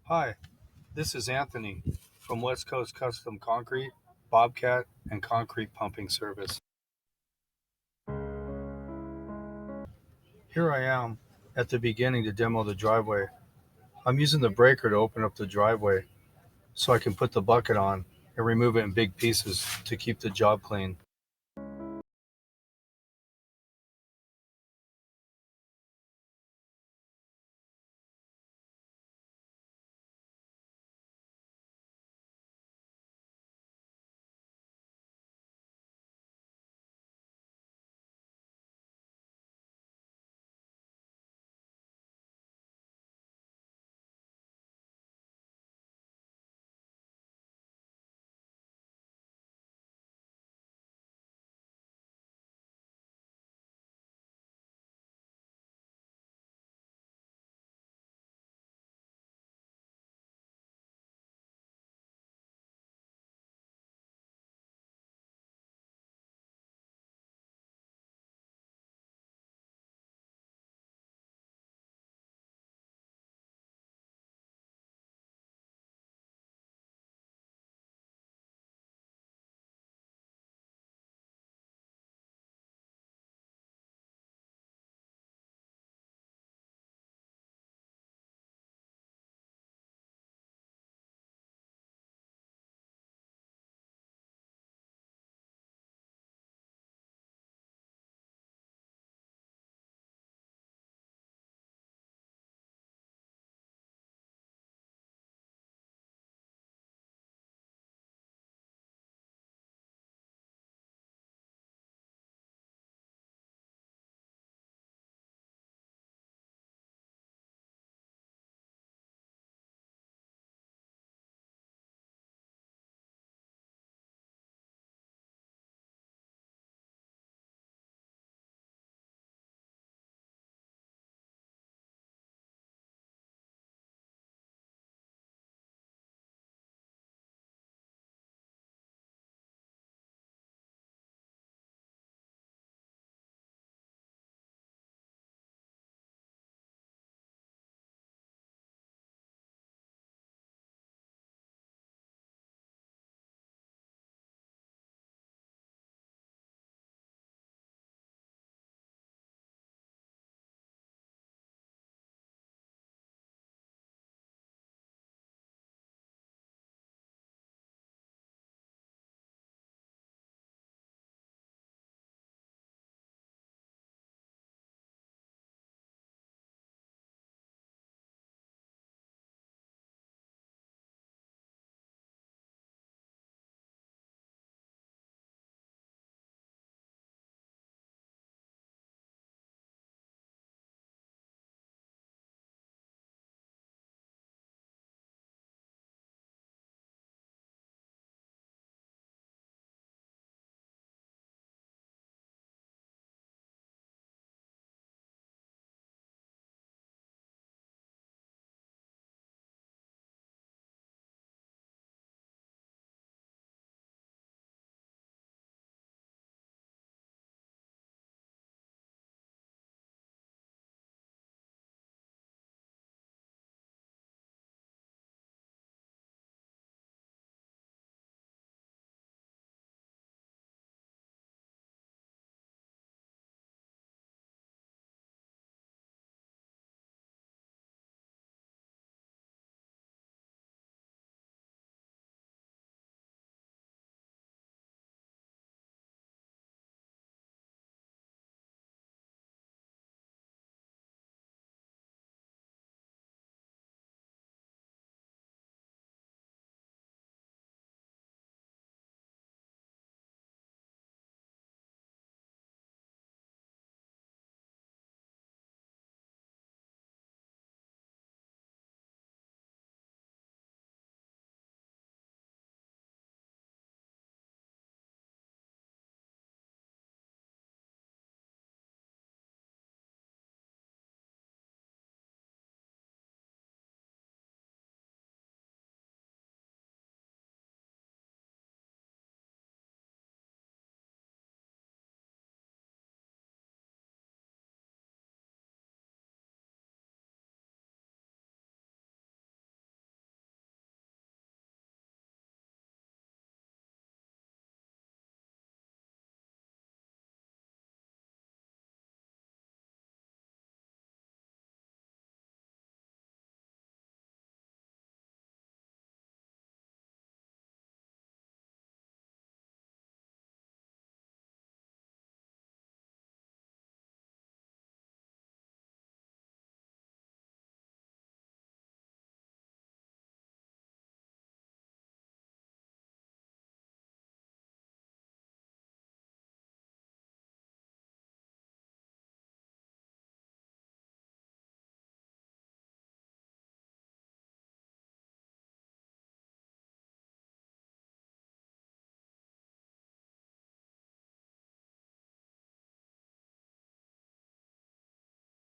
Hi, this is Anthony from West Coast Custom Concrete, Bobcat, and Concrete Pumping Service. Here I am at the beginning to demo the driveway. I'm using the breaker to open up the driveway so I can put the bucket on and remove it in big pieces to keep the job clean.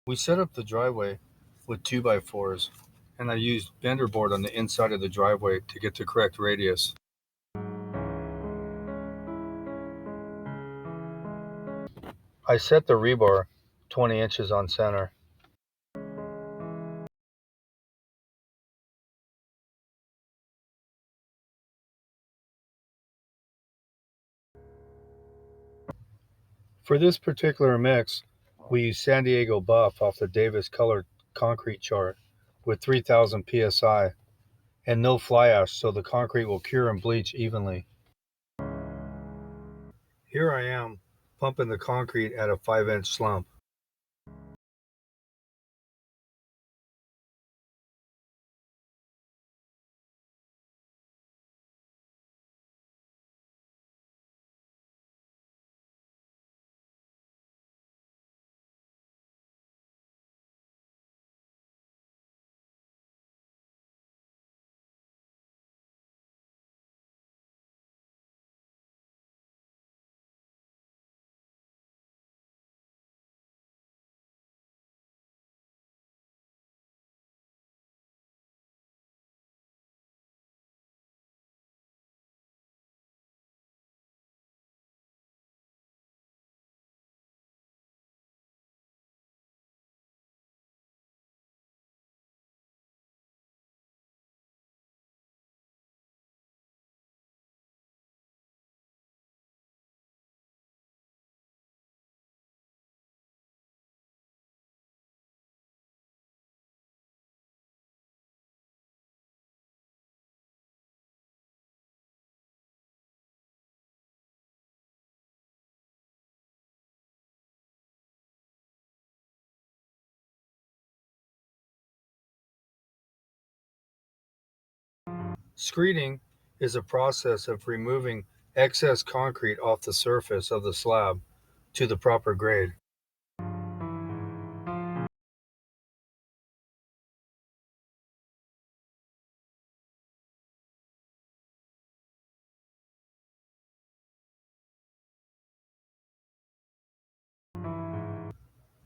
We set up the driveway with 2x4s, and I used bender board on the inside of the driveway to get the correct radius. I set the rebar 20 inches on center. For this particular mix, we use San Diego Buff off the Davis Colored concrete chart with 3000 psi and no fly ash, so the concrete will cure and bleach evenly. Here I am pumping the concrete at a 5-inch slump. Screeding is a process of removing excess concrete off the surface of the slab to the proper grade.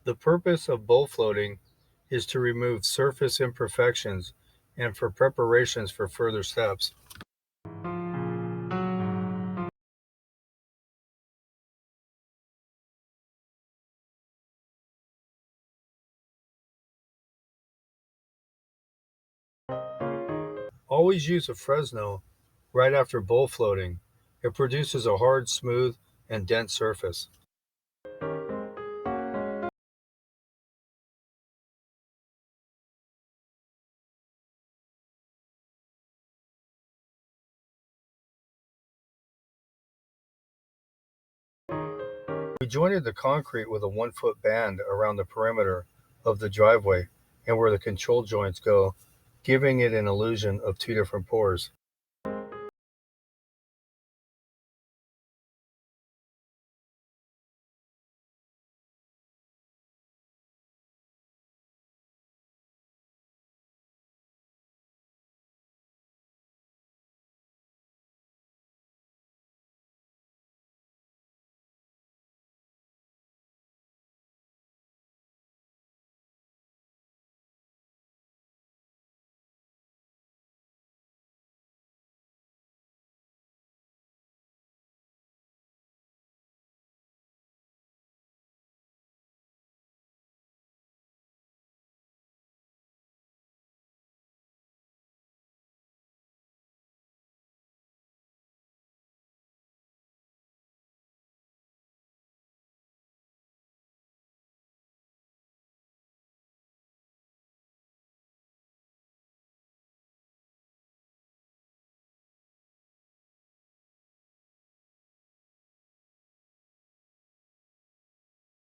The purpose of bowl floating is to remove surface imperfections and for preparations for further steps. Always use a Fresno right after bowl floating. It produces a hard, smooth, and dense surface. We jointed the concrete with a 1-foot band around the perimeter of the driveway and where the control joints go, giving it an illusion of 2 different pours.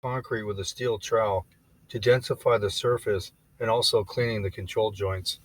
Concrete with a steel trowel to densify the surface and also cleaning the control joints.